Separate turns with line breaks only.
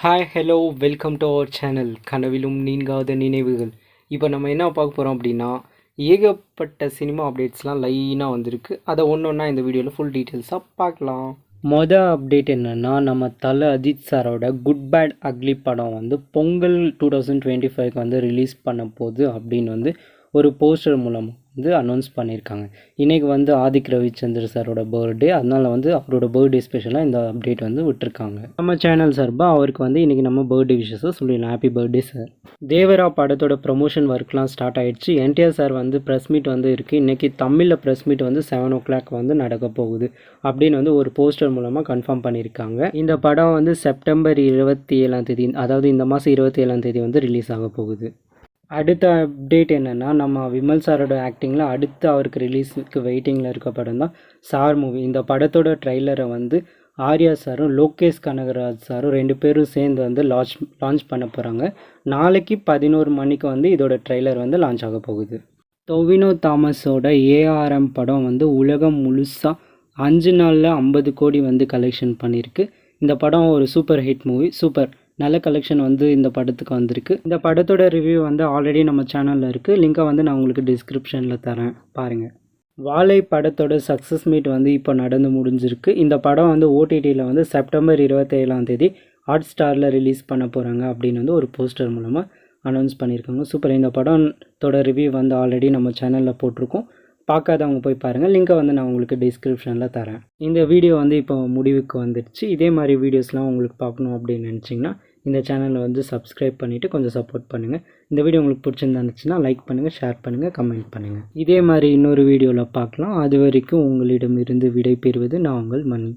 Hi hello welcome to our channel கனவிலும் நீங்காத நினைவுகள். இப்போ நம்ம என்ன பார்க்க போகிறோம் அப்படின்னா, ஏகப்பட்ட சினிமா அப்டேட்ஸ்லாம் லைனாக வந்திருக்கு. அதை ஒன்று ஒன்றா இந்த வீடியோவில் ஃபுல் டீட்டெயில்ஸாக பார்க்கலாம். மொதல் அப்டேட் என்னென்னா, நம்ம தலை அஜித் சாரோட குட் பேட் அக்லி படம் வந்து பொங்கல் 2025க்கு வந்து ரிலீஸ் பண்ண போகுது அப்படின்னு வந்து ஒரு போஸ்டர் மூலமாக வந்து அனௌன்ஸ் பண்ணியிருக்காங்க. இன்றைக்கி வந்து ஆதிக் ரவிச்சந்திர சாரோட பர்த்டே, அதனால் வந்து அவரோட பர்த்டே ஸ்பெஷலாக இந்த அப்டேட் வந்து விட்டுருக்காங்க. நம்ம சேனல் சார்பாக அவருக்கு வந்து இன்றைக்கி நம்ம பர்த்டே விஷஸை சொல்லிடலாம். Happy birthday sir. தேவரா படத்தோட ப்ரொமோஷன் ஒர்க்லாம் ஸ்டார்ட் ஆகிடுச்சு. என்டிஆர் சார் வந்து ப்ரெஸ் மீட் வந்து இருக்குது. இன்றைக்கி தமிழில் ப்ரெஸ் மீட் வந்து 7 o'clock வந்து நடக்க போகுது அப்படின்னு வந்து ஒரு போஸ்டர் மூலமாக கன்ஃபார்ம் பண்ணியிருக்காங்க. இந்த படம் வந்து செப்டம்பர் 27 அதாவது இந்த மாதம் 27 வந்து ரிலீஸ் ஆக போகுது. அடுத்த அப்டேட் என்னென்னா, நம்ம விமல் சாரோட ஆக்டிங்கில் அடுத்து அவருக்கு ரிலீஸுக்கு வெயிட்டிங்கில் இருக்க படம் தான் சார் மூவி. இந்த படத்தோட ட்ரைலரை வந்து ஆர்யா சாரும் லோகேஷ் கனகராஜ் சாரும் 2 பேரும் சேர்ந்து வந்து லான்ச் பண்ண போகிறாங்க. நாளைக்கு 11 மணிக்கு வந்து இதோட ட்ரைலர் வந்து லான்ச் ஆக போகுது. டொவினோ தாமஸோட ஏஆர்எம் படம் வந்து உலகம் முழுசாக 5 நாளில் 50 கோடி வந்து கலெக்ஷன் பண்ணியிருக்கு. இந்த படம் ஒரு சூப்பர் ஹிட் மூவி. நல்ல கலெக்ஷன் வந்து இந்த படத்துக்கு வந்திருக்கு. இந்த படத்தோட ரிவ்யூ வந்து ஆல்ரெடி நம்ம சேனலில் இருக்குது. லிங்கை வந்து நான் உங்களுக்கு டிஸ்கிரிப்ஷனில் தரேன், பாருங்கள். வாழை படத்தோட சக்ஸஸ் மீட் வந்து இப்போ நடந்து முடிஞ்சிருக்கு. இந்த படம் வந்து ஓடிடியில் வந்து செப்டம்பர் 27 ஹாட் ஸ்டாரில் ரிலீஸ் பண்ண போகிறாங்க அப்படின்னு வந்து ஒரு போஸ்டர் மூலமாக அனௌன்ஸ் பண்ணியிருக்காங்க. சூப்பர். இந்த படத்தோட ரிவ்யூ வந்து ஆல்ரெடி நம்ம சேனலில் போட்டிருக்கோம். பார்க்காதவங்க போய் பாருங்கள். லிங்கை வந்து நான் உங்களுக்கு டிஸ்கிரிப்ஷனில் தரேன். இந்த வீடியோ வந்து இப்போ முடிவுக்கு வந்துடுச்சு. இதே மாதிரி வீடியோஸ்லாம் உங்களுக்கு பார்க்கணும் அப்படின்னு நினச்சிங்கன்னா இந்த சேனலை வந்து சப்ஸ்கிரைப் பண்ணிவிட்டு கொஞ்சம் சப்போர்ட் பண்ணுங்கள். இந்த வீடியோ உங்களுக்கு பிடிச்சிருந்துச்சுன்னா லைக் பண்ணுங்கள், ஷேர் பண்ணுங்கள், கமெண்ட் பண்ணுங்கள். இதே மாதிரி இன்னொரு வீடியோவில் பார்க்கலாம். அது வரைக்கும் உங்களிடமிருந்து விடை பெறுவது நான் உங்கள் மணி.